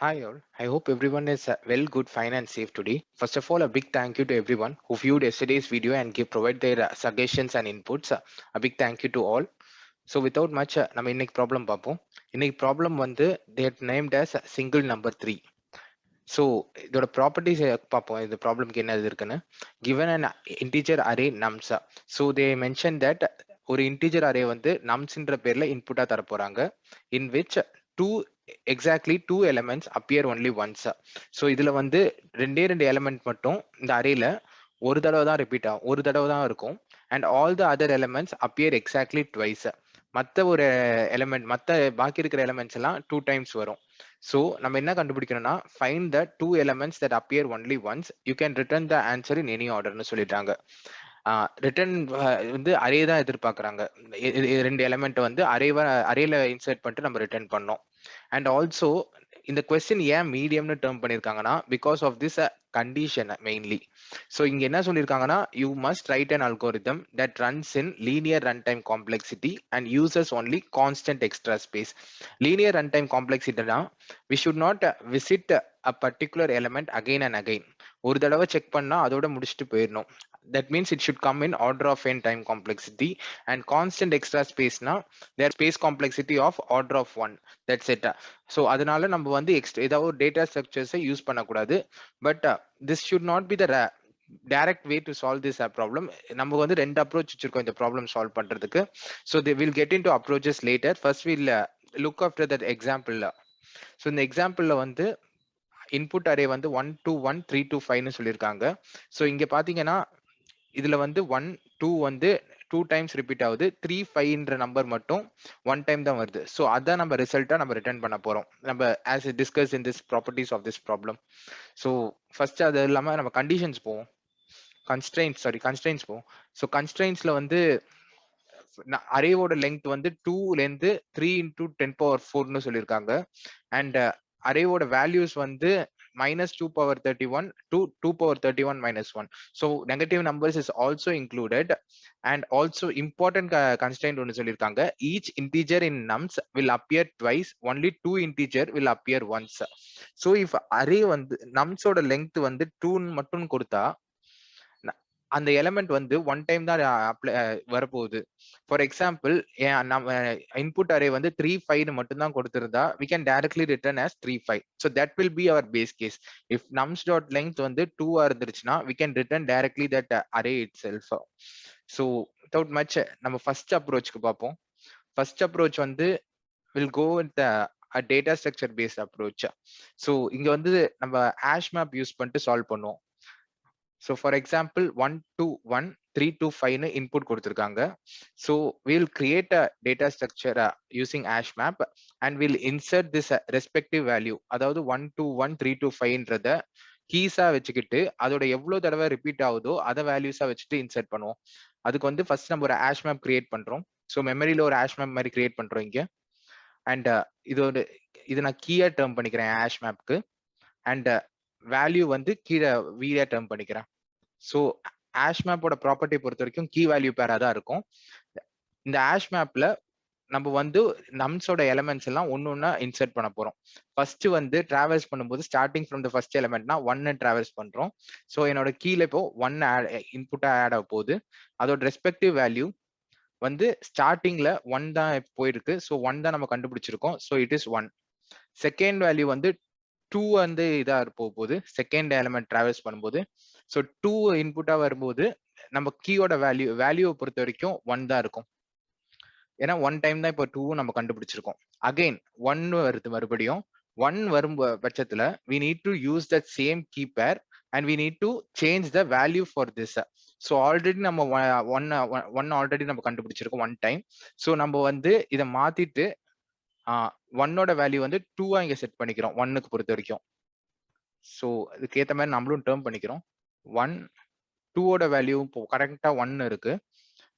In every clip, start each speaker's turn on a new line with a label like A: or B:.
A: Hi all. I hope everyone is well, good, fine, and safe today. First of all, a big thank you to everyone who viewed yesterday's video and provide their suggestions and inputs. A big thank you to all. So without much, நம்ம இன்னைக்கு problem பார்ப்போம். இன்னைக்கு problem வந்து they had named as single number 3. So இதோட properties பார்ப்போம். இந்த ப்ராப்ளம்க்கு என்ன இருக்குன்னு. given an integer array nums. So they mentioned that ஒரு இன்டிஜர் அரே வந்து நம்ஸ்ன்ற பேர்ல இன்புட்டா தர போறாங்க. in which two elements appear only once. So இதுல வந்து ரெண்டு எலிமெண்ட் மட்டும் இந்த அரேல ஒரு தடவை தான் ரிப்பீட் ஆகும், ஒரு தடவை தான் இருக்கும். And all the other elements appear exactly twice. மற்ற ஒரு எலிமெண்ட், மற்ற பாக்கி இருக்கிற எலிமெண்ட்ஸ் எல்லாம் 2 டைம்ஸ் வரும். ஸோ நம்ம என்ன கண்டுபிடிக்கணும்னா find the 2 elements that appear only once. You can return the answer in any orderன்னு சொல்லிட்டாங்க. ரிட்டர்ன் வந்து அரே தான் எதிர்பார்க்குறாங்க. ரெண்டு எலிமெண்ட் வந்து அரேல இன்சர்ட் பண்ணிட்டு நம்ம ரிட்டர்ன் பண்ணோம். அண்ட் ஆல்சோ இந்த கொஸ்டின் ஏன் மீடியம்னு டேர்ம் பண்ணியிருக்காங்கன்னா because of this condition mainly. So இங்க என்ன சொல்லியிருக்காங்கன்னா you must write an algorithm that runs in linear run time complexity and uses only constant extra space. Linear run time காம்ப்ளெக்சிட்டினா we should not visit a particular element again and again. ஒரு தடவை check பண்ணா அதோட முடிச்சுட்டு போயிடணும். That means it should come in order of n time complexity, and constant extra space na their space complexity of order of 1. That's it. So அதனால நம்ம வந்து ஏதாவது டேட்டா ஸ்ட்ரக்சர்ஸை யூஸ் பண்ணக்கூடாது. But this should not be the direct way to solve this problem. நம்ம வந்து ரெண்டு approach வச்சிருக்கோம் இந்த ப்ராப்ளம் சால்வ் பண்றதுக்கு. So they will get in to approaches later. First will look after that example. So இந்த எக்ஸாம்பிள்ல வந்து input array வந்து 1 2 1 3 2 5ன்னு சொல்லியிருக்காங்க. ஸோ இங்க பாத்தீங்கன்னா இதுல வந்து 1 2 வந்து 2 டைம்ஸ் ரிப்பீட் ஆகுது, 3 5ன்ற நம்பர் மட்டும் 1 டைம் தான் வருது. ஸோ அதான் நம்ம ரிசல்ட்டா நம்ம ரிட்டர்ன் பண்ண போறோம், நம்ம as discuss in this properties of this problem. So first அது இல்லாம நம்ம கண்டிஷன்ஸ் போவோம், கன்ஸ்ட்ரெயின்ஸ் போவோம். ஸோ கன்ஸ்ட்ரெயின்ஸ்ல வந்து அரேவோட லெங்த் வந்து 2ல இருந்து 3 into 10^4ன்னு சொல்லியிருக்காங்க. அண்ட் அரேவோட வேல்யூஸ் வந்து -2 power 31 to 2 power 31 -1. So negative numbers is also included. And also important constraint ஒன்னு சொல்லியிருக்காங்க, each integer in nums will appear twice, only 2 integer will appear once. So if array வந்து nums ஓட length வந்து 2 மட்டும் கொடுத்தா அந்த element வந்து 1 time தான் வரப்போகுது. ஃபார் எக்ஸாம்பிள் நம்ம இன்புட் அரே வந்து 3 5 மட்டும் தான் கொடுத்திருந்தா we can directly return as 3 5. so that will be our base case. if nums dot length வந்து 2 இருந்துச்சுன்னா we can return directly that array itself. so without much நம்ம ஃபர்ஸ்ட் அப்ரோச்க்கு பார்ப்போம். First approach வந்து will go with the a data structure based approach. so இங்க வந்து நம்ம HashMap use பண்ணிட்டு solve பண்ணுவோம். So for example 1 2 1 3 2 5 னு இன்புட் கொடுத்திருக்காங்க. So we'll create a data structure using HashMap and we'll insert this respective value. அதாவது 1 2 1 3 2 5ன்றத Giza வச்சுக்கிட்டு அதோட எவ்வளவு தடவை ரிப்பீட் ஆகுதோ அதை வேல்யூஸா வச்சுட்டு இன்சர்ட் பண்ணுவோம். அதுக்கு வந்து ஃபர்ஸ்ட் நம்ம ஒரு HashMap கிரியேட் பண்றோம். ஸோ மெமரியில ஒரு HashMap மாதிரி கிரியேட் பண்றோம் இங்க. அண்ட் இது நான் கீயா டேர்ம் பண்ணிக்கிறேன் HashMapக்கு. அண்ட் வேல்யூ வந்து கீழே வீயா டேர்ம் பண்ணிக்கிறேன். ஸோ HashMapோட ப்ராப்பர்ட்டி பொறுத்த வரைக்கும் கீ வேல்யூ பேரா தான் இருக்கும். இந்த HashMapல நம்ம வந்து நம்ஸோட எலிமெண்ட்ஸ் எல்லாம் ஒன்னொன்னா இன்சர்ட் பண்ண போறோம். ஃபர்ஸ்ட் வந்து டிராவல்ஸ் பண்ணும்போது ஸ்டார்டிங் ஃப்ரம் த ஃபர்ஸ்ட் எலிமெண்ட்னா 1 டிராவல்ஸ் பண்றோம். ஸோ என்னோட கீழே இப்போ 1 இன்புட்டா ஆட் ஆக போகுது. அதோட ரெஸ்பெக்டிவ் வேல்யூ வந்து ஸ்டார்டிங்ல 1 தான் போயிருக்கு. ஸோ 1 தான் நம்ம கண்டுபிடிச்சிருக்கோம். So it is 1. Second value வந்து 2 வந்து இதா போகுது செகண்ட் எலிமெண்ட் டிராவல்ஸ் பண்ணும்போது. ஸோ 2 இன்புட்டா வரும்போது நம்ம கீயோட வேல்யூவை பொறுத்த வரைக்கும் 1 தான் இருக்கும். ஏன்னா 1 டைம் தான் இப்போ 2 நம்ம கண்டுபிடிச்சிருக்கோம். அகைன் 1 வருது, மறுபடியும் 1 வரும் பட்சத்துல we need to use that same key pair and we need to change the value for this. So already நம்ம 1 ஆல்ரெடி நம்ம கண்டுபிடிச்சிருக்கோம் 1 டைம். ஸோ நம்ம வந்து இதை மாத்திட்டு 1ஓட வேல்யூ வந்து 2 இங்க செட் பண்ணிக்கிறோம் 1க்கு பொறுத்த வரைக்கும். ஸோ இதுக்கு ஏற்ற மாதிரி நம்மளும் டேர்ம் பண்ணிக்கிறோம். 1 2ஓட வேல்யூ இப்போ கரெக்டா 1 இருக்கு.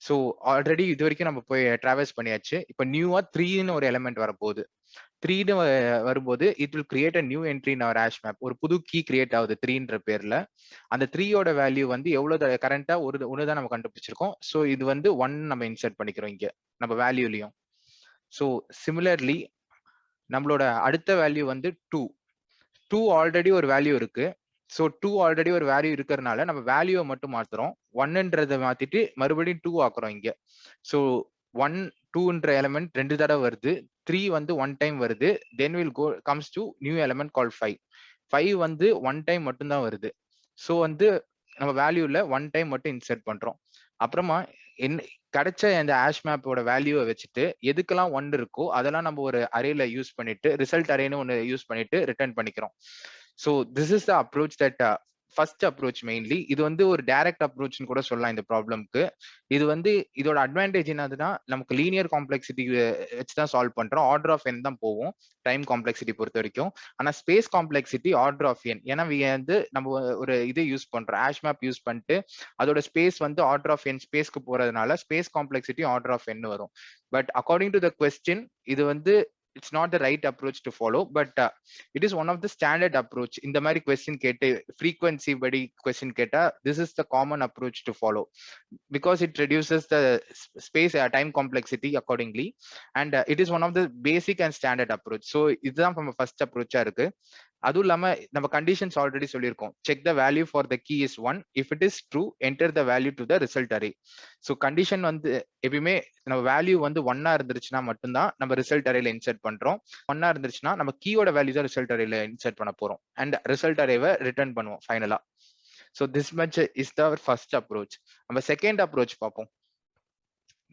A: ஸோ ஆல்ரெடி இது வரைக்கும் நம்ம போய் டிராவல்ஸ் பண்ணியாச்சு. இப்போ நியூவா 3ன்னு ஒரு எலிமெண்ட் வரப்போகுது. 3ன்னு வரும்போது it will create a new entry in our HashMap. ஒரு புது கீ கிரியேட் ஆகுது 3ன்ற பேர்ல. அந்த 3ஓட வேல்யூ வந்து எவ்வளவு கரண்டா ஒன்று தான் நம்ம கண்டுபிடிச்சிருக்கோம். ஸோ இது வந்து 1 நம்ம இன்சர்ட் பண்ணிக்கிறோம் இங்க நம்ம வேல்யூலையும். ஸோ சிமிலர்லி நம்மளோட அடுத்த வேல்யூ வந்து 2. 2 ஆல்ரெடி ஒரு வேல்யூ இருக்கு. ஸோ 2 ஆல்ரெடி ஒரு வேல்யூ இருக்கிறதுனால நம்ம வேல்யூவை மட்டும் மாத்துறோம். 1ன்றதை மாத்திட்டு மறுபடியும் 2 ஆக்குறோம் இங்க. ஸோ 1 2ன்ற எலிமெண்ட் 2 தடவை வருது. 3 வந்து 1 டைம் வருது. Then will go comes to new element call 5. 5 வந்து 1 டைம் மட்டும் தான் வருது. ஸோ வந்து நம்ம வேல்யூல 1 டைம் மட்டும் இன்சர்ட் பண்றோம். அப்புறமா என்ன கிடைச்ச அந்த ஹேஷ் மேப்போட வேல்யூவை வச்சுட்டு எதுக்கெல்லாம் 1 இருக்கோ அதெல்லாம் நம்ம ஒரு அரேல யூஸ் பண்ணிட்டு ரிசல்ட் அரேன்னு ஒன்று யூஸ் பண்ணிட்டு ரிட்டர்ன் பண்ணிக்கிறோம். So this is the approach that first approach mainly. இது வந்து ஒரு டைரக்ட் அப்ரோச்னு கூட சொல்லலாம் இந்த ப்ராப்ளம்க்கு. இது வந்து இதோட அட்வான்டேஜ் என்னதுன்னா நமக்கு லீனியர் காம்ப்ளெக்சிட்டி வச்சு தான் சால்வ் பண்றோம். ஆர்டர் ஆஃப் என் தான் போவோம் டைம் காம்ப்ளெக்சிட்டி பொறுத்த வரைக்கும். ஆனா space complexity order of n. ஏன்னா வந்து நம்ம ஒரு இது யூஸ் பண்றோம், ஹேஷ் மேப் யூஸ் பண்ணிட்டு அதோட ஸ்பேஸ் வந்து ஆர்டர் ஆஃப் என் ஸ்பேஸ்க்கு போறதுனால space complexity order of n வரும். But according to the question இது வந்து it's not the right approach to follow, but it is one of the standard approach. இந்த மாதிரி question கேட்டு frequency படி question கேட்டா this is the common approach to follow because it reduces the space time complexity accordingly, and it is one of the basic and standard approach. So இதுதான் நம்ம first approach இருக்கு. அதுவும் இல்லாம நம்ம conditions already சொல்லியிருக்கோம். Check the value for the key is 1. If it is true enter the value to the result array. So condition வந்து எப்பயுமே நம்ம வேல்யூ வந்து 1 இருந்துருச்சுன்னா மட்டும்தான் நம்ம ரிசல்ட் அரேல இன்சர்ட் பண்றோம். 1 இருந்துச்சுன்னா நம்ம கீயோட வேல்யூ தான் ரிசல்ட் அரேல இன்சர்ட் பண்ண போறோம் அண்ட் ரிசல்ட் அரேவை ரிட்டர்ன் பண்ணுவோம் ஃபைனலா. So this much is the first approach. நம்ம செகண்ட் அப்ரோச் பார்ப்போம்.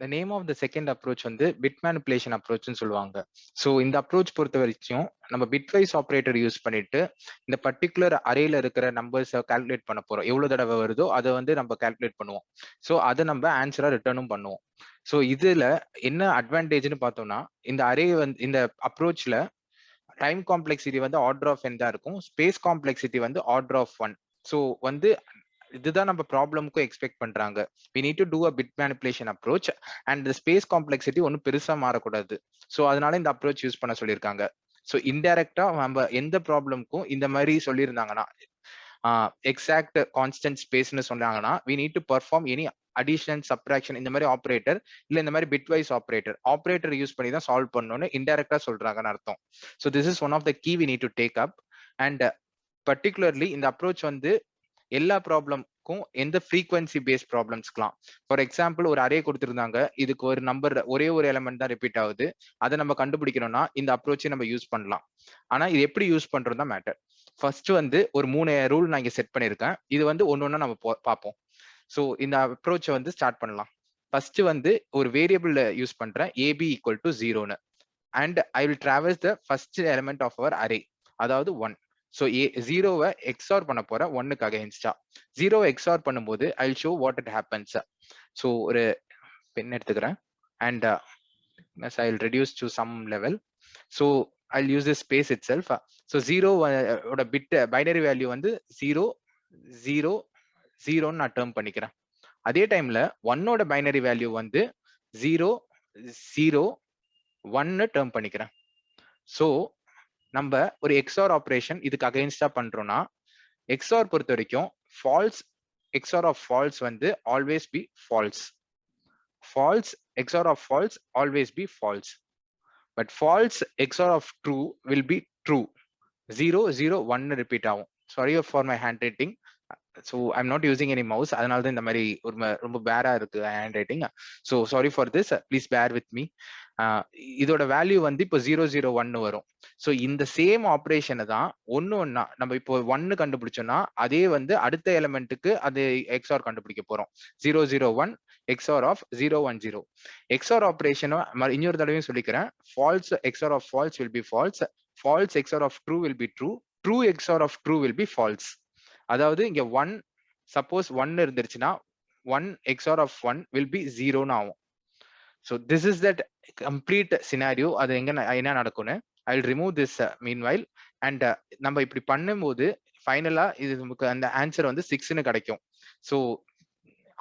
A: the name of the second approach வந்து பிட் மேனிபுலேஷன் அப்ரோச்னு சொல்லுவாங்க. ஸோ இந்த அப்ரோச் பொறுத்த வரைக்கும் நம்ம பிட்வைஸ் ஆப்ரேட்டர் யூஸ் பண்ணிட்டு இந்த பர்டிகுலர் அரேல இருக்கிற நம்பர்ஸை கால்குலேட் பண்ண போறோம். எவ்வளவு தடவை வருதோ அதை வந்து நம்ம கால்குலேட் பண்ணுவோம். ஸோ அதை நம்ம ஆன்சரா ரிட்டர்னும் பண்ணுவோம். ஸோ இதுல என்ன அட்வான்டேஜ்னு பார்த்தோம்னா இந்த அரே வந்து இந்த அப்ரோச்ல டைம் காம்ப்ளெக்சிட்டி வந்து ஆர்டர் ஆஃப் n தான் இருக்கும். ஸ்பேஸ் காம்ப்ளெக்சிட்டி வந்து ஆர்டர் ஆஃப் 1. ஸோ வந்து இதுதான் நம்ம ப்ராப்ளம்க்கும் எக்ஸ்பெக்ட் பண்றாங்க. we need to do a bit manipulation approach and the space complexity ஒன்னும் பெருசா மாறக்கூடாது. ஸோ அதனால இந்த அப்ரோச் யூஸ் பண்ண சொல்லியிருக்காங்க. ஸோ இன்டைரக்டா நம்ம எந்த ப்ராப்ளம்க்கும் இந்த மாதிரி சொல்லியிருந்தாங்கன்னா எக்ஸாக்ட் கான்ஸ்டன்ட் ஸ்பேஸ்னு சொன்னாங்கன்னா we need to perform any addition subtraction இந்த மாதிரி ஆப்ரேட்டர் இல்ல இந்த மாதிரி பிட்வைஸ் ஆப்ரேட்டர் யூஸ் பண்ணி தான் சால்வ் பண்ணணும்னு இன்டைரக்டா சொல்றாங்கன்னு அர்த்தம். So this is one of the key we need to take up. And particularly இந்த அப்ரோச் வந்து எல்லா ப்ராப்ளம்க்கும் எந்த ஃப்ரீக்வன்சி பேஸ்ட் ப்ராப்ளம்ஸ்க்கலாம். ஃபார் எக்ஸாம்பிள் ஒரு அரே கொடுத்துருந்தாங்க, இதுக்கு ஒரு நம்பர் ஒரே ஒரு எலிமெண்ட் தான் ரிப்பீட் ஆகுது, அதை நம்ம கண்டுபிடிக்கணும்னா இந்த அப்ரோச்சை நம்ம யூஸ் பண்ணலாம். ஆனா இது எப்படி யூஸ் பண்றது தான் மேட்டர். ஃபர்ஸ்ட் வந்து ஒரு 3 ரூல் நான் இங்க செட் பண்ணிருக்கேன். இது வந்து ஒன்னொன்னா நம்ம பார்ப்போம். ஸோ இந்த அப்ரோச்சை வந்து ஸ்டார்ட் பண்ணலாம். ஃபர்ஸ்ட் வந்து ஒரு வேரியபிள் யூஸ் பண்றேன் ஏபி ஈக்குவல் டு 0ன்னு and I will travels the first element of our array, அதாவது 1. ஸோ ஜீரோவை எக்ஸ்ஆர் பண்ண போற 1க்கு அகைன்ஸ்டா. ஜீரோவை எக்ஸ்ஆர் பண்ணும்போது I show what it happens. So ஒரு பென் எடுத்துக்கிறேன் and I will reduce to some level. So I use the space itself. So ஜீரோட பிட் பைனரி வேல்யூ வந்து 0 0 0ன்னு நான் டேர்ம் பண்ணிக்கிறேன். அதே டைம்ல 1ஓட பைனரி வேல்யூ வந்து 0 0 1ன்னு டேர்ம் பண்ணிக்கிறேன். ஸோ நம்ம ஒரு எக்ஸ்ஆர் ஆப்ரேஷன் இதுக்கு அகைன்ஸ்டா பண்றோம்னா எக்ஸ்ஆர் பொறுத்த வரைக்கும் ஃபால்ஸ் எக்ஸ்ஆர் ஆஃப் ஃபால்ஸ் வந்து always be false. False XOR of false always be false. But false XOR of true will be true. 0 0 1 repeat ஆகும். Sorry for my hand writing. So I'm not using any mouse, அதனால தான் இந்த மாதிரி ஒரு ரொம்ப பேரா இருக்கு hand writing. So sorry for this, please bear with me. இதோட வேல்யூ வந்து இப்போ 0 0 1 வரும். ஸோ இந்த சேம் ஆப்ரேஷனை தான் ஒன்னா நம்ம இப்போ 1 கண்டுபிடிச்சோம்னா அதே வந்து அடுத்த எலிமெண்ட்டுக்கு அது எக்ஸ்ஆர் கண்டுபிடிக்க போறோம். 0 0 1 எக்ஸ்ஆர் ஆஃப் 0 1 0. எக்ஸ்ஆர் ஆப்ரேஷன் இன்னொரு தடவையும் சொல்லிக்கிறேன். False XOR of false will be false. False XOR of true will be true. True XOR of true will be false. அதாவது இங்க 1 சப்போஸ் 1 இருந்துருச்சுன்னா 1 XOR of 1 will be 0ன்னு ஆகும். So this is that complete scenario. அது என்ன நடக்கும்னு I will remove this meanwhile and நம்ம இப்படி பண்ணும்போது ஃபைனலா இது நமக்கு அந்த ஆன்சர் வந்து 6ன்னு கிடைக்கும். ஸோ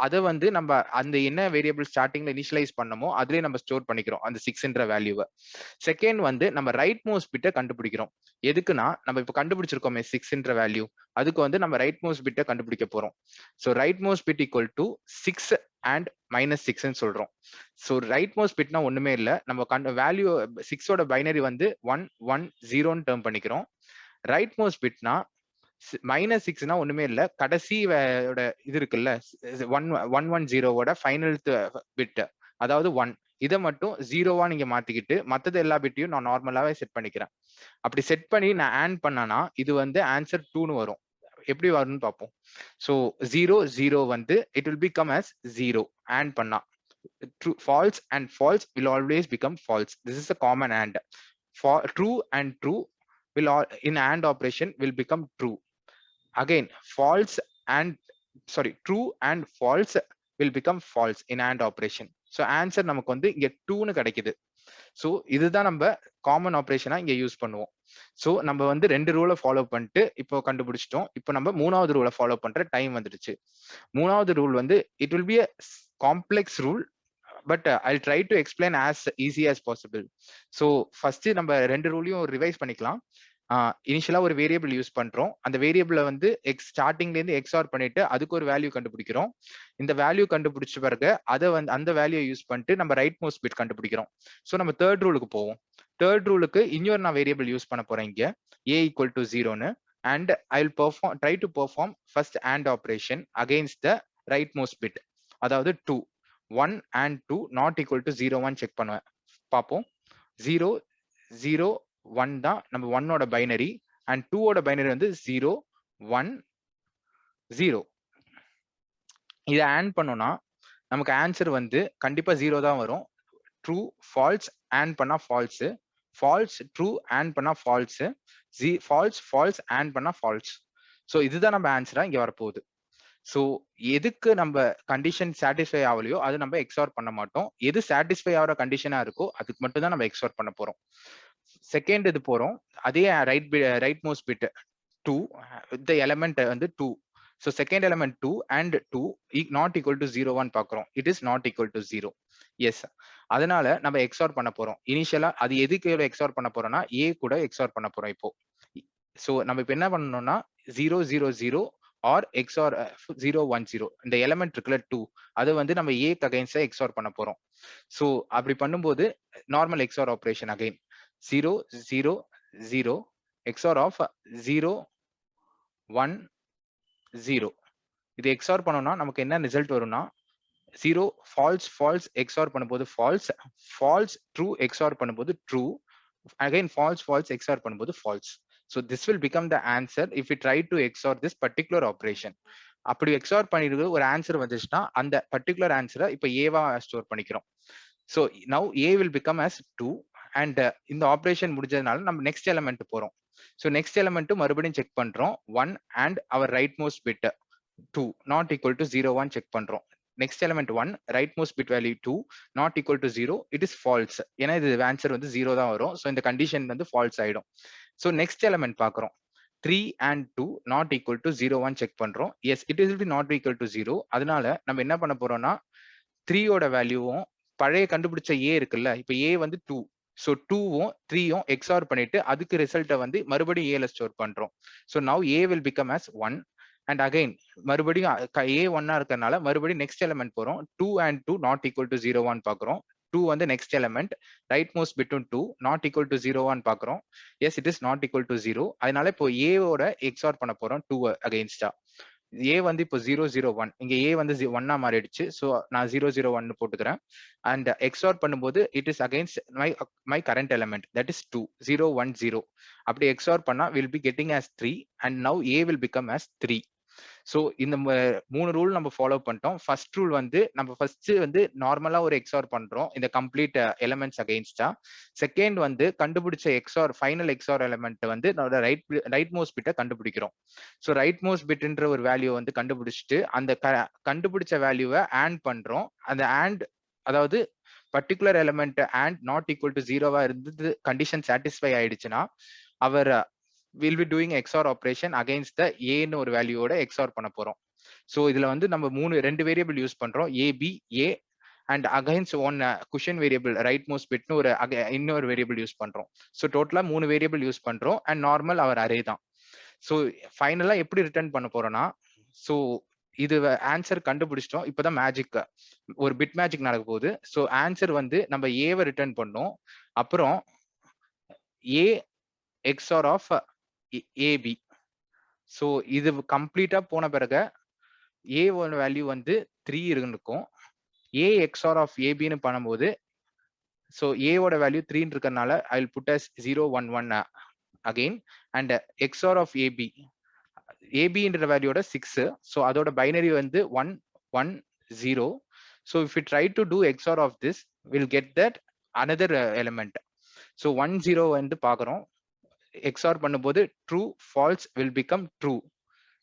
A: அதை வந்து நம்ம அந்த என்ன வேரியபிள் ஸ்டார்டிங்ல இனிஷியலைஸ் பண்ணமோ அதுலயே நம்ம ஸ்டோர் பண்ணிக்கிறோம் அந்த 6ன்ற வேல்யூவை. செகண்ட் வந்து நம்ம ரைட் மோஸ்ட் பிட்டை கண்டுபிடிக்கிறோம். எதுக்குன்னா நம்ம இப்போ கண்டுபிடிச்சிருக்கோமே 6ன்ற வேல்யூ, அதுக்கு வந்து நம்ம ரைட் மோஸ்ட் பிட்டை கண்டுபிடிக்க போறோம். So right most bit equal to 6 and -6ன்னு சொல்றோம். ஸோ ரைட் மோஸ்ட் பிட்னா ஒண்ணுமே இல்லை, நம்ம வேல்யூ 6ஓட பைனரி வந்து 1 1 0ன்னு டேர்ம் பண்ணிக்கிறோம். ரைட் மோஸ்ட் பிட்னா -6னா ஒண்ணுமே இல்ல, கடைசி இது இருக்குல்ல 110ஓட ஃபைனல் பிட், அதாவது 1, இதை மட்டும் 0வா நீங்க மாத்திக்கிட்டு மத்தது எல்லா பிட்டையும் நான் நார்மலாவே செட் பண்ணிக்கிறேன். அப்படி செட் பண்ணி நான் ஆட் பண்ணனா இது வந்து ஆன்சர் 2ன்னு வரும். எப்படி வரும்னு பார்ப்போம். ஸோ 0 0 வந்து it will become as 0 add பண்ணா. True, false and false will always become false. This is a common AND. True and true will all in AND operation will become true. Again, true and false will become false in AND operation. So answer நமக்கு வந்து இங்க 2ன்னு கிடைக்குது. So இதுதான் நம்ம common ஆப்ரேஷனா இங்க use பண்ணுவோம். So நம்ம வந்து 2 ரூலை ஃபாலோ பண்ணிட்டு இப்போ கண்டுபிடிச்சிட்டோம். இப்போ நம்ம 3வது ரூலை ஃபாலோ பண்ற டைம் வந்துடுச்சு. 3வது ரூல் வந்து it will be a complex rule, but I try to explain as easy as possible. So first நம்ம 2 ரூலையும் ரிவைஸ் பண்ணிக்கலாம். இனிஷியலா ஒரு வேரியபிள் யூஸ் பண்றோம். அந்த வேரியபிளை வந்து ஸ்டார்டிங்ல இருந்து எக்ஸ்ஆர் பண்ணிட்டு அதுக்கு ஒரு வேல்யூ கண்டுபிடிக்கிறோம். இந்த வேல்யூ கண்டுபிடிச்ச பிறகு அதை வந்து அந்த வேல்யூ யூஸ் பண்ணிட்டு நம்ம ரைட் மோஸ்ட் பிட் கண்டுபிடிக்கிறோம். ஸோ நம்ம தேர்ட் ரூலுக்கு போவோம். தேர்ட் ரூலுக்கு இன்னொரு நான் வேரியபிள் யூஸ் பண்ண போறேன் இங்க a = 0ன்னு, and I'll try to perform first AND operation against the rightmost bit, அதாவது 2, 1 and 2 not equal to 0 1 check பண்ணுவேன். பார்ப்போம். 0 0 1 தான் நம்ம 1ஓட பைனரி, அண்ட் 2ஓட பைனரி வந்து 0 1 0. இதை ஆட் பண்ணோம்னா நமக்கு ஆன்சர் வந்து கண்டிப்பா 0 தான் வரும். ட்ரூ ஃபால்ஸ் ஆட் பண்ணா ஃபால்ஸ், ஃபால்ஸ் ட்ரூ ஆட் பண்ணா ஃபால்ஸ், ஃபால்ஸ் ஃபால்ஸ் ஆட் பண்ணா ஃபால்ஸ். ஸோ இதுதான் நம்ம ஆன்சரா இங்க வரப்போகுது. ஸோ எதுக்கு நம்ம கண்டிஷன் சாட்டிஸ்ஃபை ஆகலையோ அது நம்ம எக்ஸ்ஆர் பண்ண மாட்டோம். எது சாட்டிஸ்ஃபை ஆகிற கண்டிஷனா இருக்கோ அதுக்கு மட்டும் தான் நம்ம எக்ஸ்ஆர் பண்ண போறோம். செகண்ட் இது போறோம். அதே right most bit 2 with the element வந்து 2. So second element 2 and 2 not equal to 0 1 பார்க்குறோம். It is not equal to 0. Yes, அதனால நம்ம எக்ஸ்ஆர் பண்ண போறோம். இனிஷியலா அது எதுக்கு எக்ஸ்ஆர் பண்ண போறோம்னா ஏ கூட எக்ஸ்ஆர் பண்ண போறோம் இப்போ. ஸோ நம்ம இப்போ என்ன பண்ணணும்னா 0 0 0 ஆர் எக்ஸ்ஆர் 0 1 0, இந்த எலிமெண்ட் இருக்குல்ல 2, அது வந்து நம்ம ஏக்கு அகைன்ஸ்டா எக்ஸ்ஆர் பண்ண போறோம். ஸோ அப்படி பண்ணும்போது normal XOR operation again 0 0 0 XOR of 0 1 0. இது எக்ஸ்ஆர் பண்ணோம்னா நமக்கு என்ன ரிசல்ட் வரும்னா 0 ஃபால்ஸ் ஃபால்ஸ் எக்ஸ்ஆர் பண்ணும்போது ஃபால்ஸ், ஃபால்ஸ் ட்ரூ எக்ஸ்ஆர் பண்ணும்போது true, again false false XOR பண்ணும்போது false. So this will become the answer if we try to XOR this particular operation. அப்படி XOR பண்ணிட்டு ஒரு ஆன்சர் வந்துச்சுன்னா அந்த பர்டிகுலர் ஆன்சரை இப்போ ஏவா ஸ்டோர் பண்ணிக்கிறோம். So now A will become as 2, and இந்த ஆப்ரேஷன் முடிஞ்சதுனால நம்ம நெக்ஸ்ட் எலிமெண்ட் போறோம். ஸோ நெக்ஸ்ட் எலிமெண்ட் மறுபடியும் செக் பண்றோம் 1 and our right most bit 2 not equal to 0 1 check பண்றோம். Next element 1 right most bit value 2 not equal to 0, it is false. ஏன்னா இது answer வந்து 0 தான் வரும். ஸோ இந்த கண்டிஷன் வந்து ஃபால்ஸ் ஆயிடும். ஸோ நெக்ஸ்ட் எலிமெண்ட் பார்க்குறோம் 3 and 2 not equal to 0 1 check பண்றோம். Yes, it is not equal to 0. அதனால நம்ம என்ன பண்ண போறோம்னா 3ஓட வேல்யூவும் பழைய கண்டுபிடிச்ச ஏ இருக்குல்ல, இப்போ ஏ வந்து 2, ஸோ 2வும் 3யும் எக்ஸ்ஆர் பண்ணிட்டு அதுக்கு ரிசல்ட்டை வந்து மறுபடியும் ஏல ஸ்டோர் பண்றோம். So now A will become as 1, and again மறுபடியும் ஏ 1ஆ இருக்கிறதுனால மறுபடியும் நெக்ஸ்ட் எலிமெண்ட் போறோம் 2 and 2 நாட் ஈக்குவல் டு 0 1 பார்க்குறோம். 2 வந்து நெக்ஸ்ட் எலிமெண்ட் ரைட் மோஸ்ட் பிட்டும் 2 நாட் ஈக்குவல் டு 0 1 பார்க்குறோம். Yes, it is not equal to 0. அதனால இப்போ ஏவோட எக்ஸ்ஆர் பண்ண போறோம் 2 அகைன்ஸ்டா. ஏ வந்து இப்போ 0 0 1, இங்க ஏ வந்து 1ஆ மாறிடுச்சு. ஸோ நான் 0 0 1 போட்டுக்கிறேன். அண்ட் எக்ஸ்ஆர் பண்ணும்போது it is against my current element, that is 2 0 1 0. அப்படி எக்ஸ்ஆர் பண்ணா will be getting as 3, and now A will become as 3. So இந்த 3 ரூல் நம்ம ஃபாலோ பண்ணிட்டோம். ஃபர்ஸ்ட் ரூல் வந்து நம்ம ஃபர்ஸ்ட் வந்து நார்மலா ஒரு எக்ஸ்ஆர் பண்றோம் இந்த கம்ப்ளீட் எலிமெண்ட்ஸ் அகைன்ஸ்டா. செகண்ட் வந்து கண்டுபிடிச்ச எக்ஸ்ஆர் ஃபைனல் எக்ஸ்ஆர் எலிமெண்ட் வந்து ரைட் மோஸ்ட் பிட்டை கண்டுபிடிக்கிறோம். ஸோ ரைட் மோஸ்ட் பிட்ன்ற ஒரு வேல்யூ வந்து கண்டுபிடிச்சிட்டு அந்த கண்டுபிடிச்ச வேல்யூவை ஆட் பண்றோம். அந்த ஆண்ட், அதாவது particular element and not equal to 0வா இருந்து கண்டிஷன் சாட்டிஸ்ஃபை ஆயிடுச்சுன்னா அவர் will be doing XOR operation against the A ன்னு ஒரு வேல்யூவோட XOR பண்ண போறோம். ஸோ இதுல வந்து நம்ம 2 வேரியபிள் யூஸ் பண்றோம், AB A, and against one cushion variable right most பிட்னு ஒரு இன்னொரு வேரியபிள் யூஸ் பண்றோம். ஸோ டோட்டலா 3 வேரியபிள் யூஸ் பண்றோம், அண்ட் நார்மல் அவர் அரே தான். ஸோ ஃபைனலா எப்படி ரிட்டர்ன் பண்ண போறோம்னா, ஸோ இது ஆன்சர் கண்டுபிடிச்சிட்டோம். இப்பதான் மேஜிக், ஒரு பிட் மேஜிக் நடக்க போகுது. ஸோ ஆன்சர் வந்து நம்ம ஏவை ரிட்டர்ன் பண்ணோம், அப்புறம் A XOR of AB. So இது கம்ப்ளீட்டா போன பிறகு A ஓட வேல்யூ வந்து 3 இருக்கும். A XOR of ABன்னு பண்ணும்போது ஸோ A ஓட வேல்யூ 3 இருக்கறனால I will put as 0 1 1 again and XOR of AB. ABன்ற வேல்யூட 6. ஸோ அதோட பைனரி வந்து 1 1 0. So if we try to do XOR of this, we'll get that another element. So 1 0 வந்து பார்க்குறோம். XOR பண்ணும்போது true false will become true.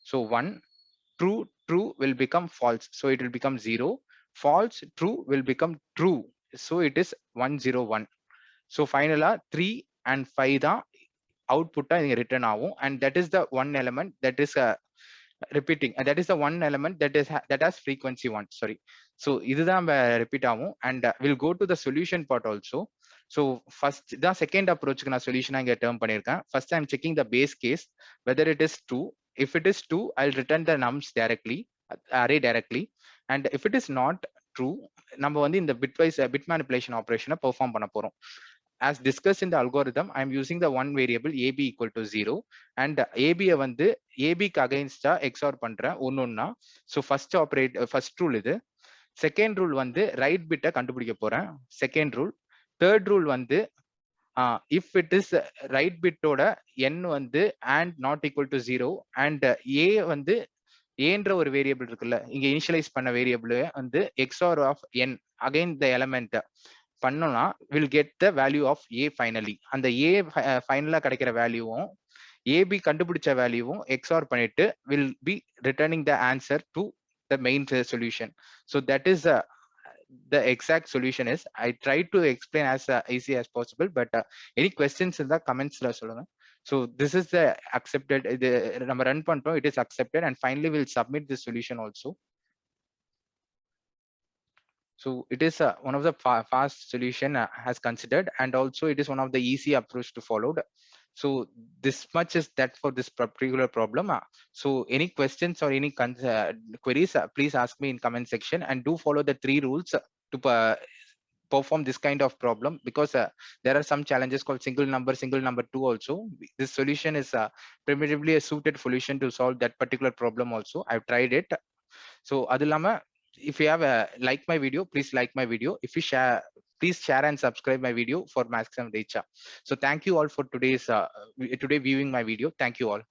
A: So 1 true true will become false. So it will become 0. False true will become true. So it is 1 0 1. So finally 3 and 5 தான் output இங்க return ஆகும். And that is the one element that is repeating. And that is the one element that has frequency 1. Sorry. So இதுதான் repeat ஆகும். And we'll go to the solution part also. So first the second approach நான் solution இங்க term பண்ணிருக்கேன். First I'm checking the base case whether it is true. If it is true, I'll return the nums directly, array directly. And if it is not true, நம்ம வந்து இந்த bitwise bit manipulation operation perform பண்ண போறோம். As discussed in the algorithm, I'm using the one variable AB equal to 0 and AB வந்து AB க்கு against XOR பண்றேன் ஒன்னொன்னா. So first rule இது. Second rule வந்து right bit கண்டுபிடிக்க போறேன். Second rule. Third rule வந்து if it is right bit ஓட n வந்து and not equal to 0 and A வந்து ஏன்ற ஒரு வேரியபிள் இருக்குல்ல, இங்க இனிஷியலைஸ் பண்ண வேரியபிள் வந்து XOR of n again the element பண்ணோம்னா will get the value of A finally. அந்த A ஃபைனலா கிடைக்கிற வேல்யூவும் AB கண்டுபிடிச்ச வேல்யூவும் XOR பண்ணிட்டு will be returning the answer to the main solution. So that is the exact solution is. I try to explain as easy as possible, but any questions in the comments la solunga. So this is the accepted, நம்ம run பண்ணிட்டோம், it is accepted, and finally we'll submit the solution also. So it is one of the fast solution has considered, and also it is one of the easy approach to follow. So this much is that for this particular problem. So any questions or any queries, please ask me in comment section, and do follow the 3 rules to perform this kind of problem, because there are some challenges called single number 2 also. This solution is primitively a suited solution to solve that particular problem also. I've tried it. So adulama, if you have like my video, please like my video. If you share, please share and subscribe my video for maximum reach. So thank you all for today viewing my video. Thank you all.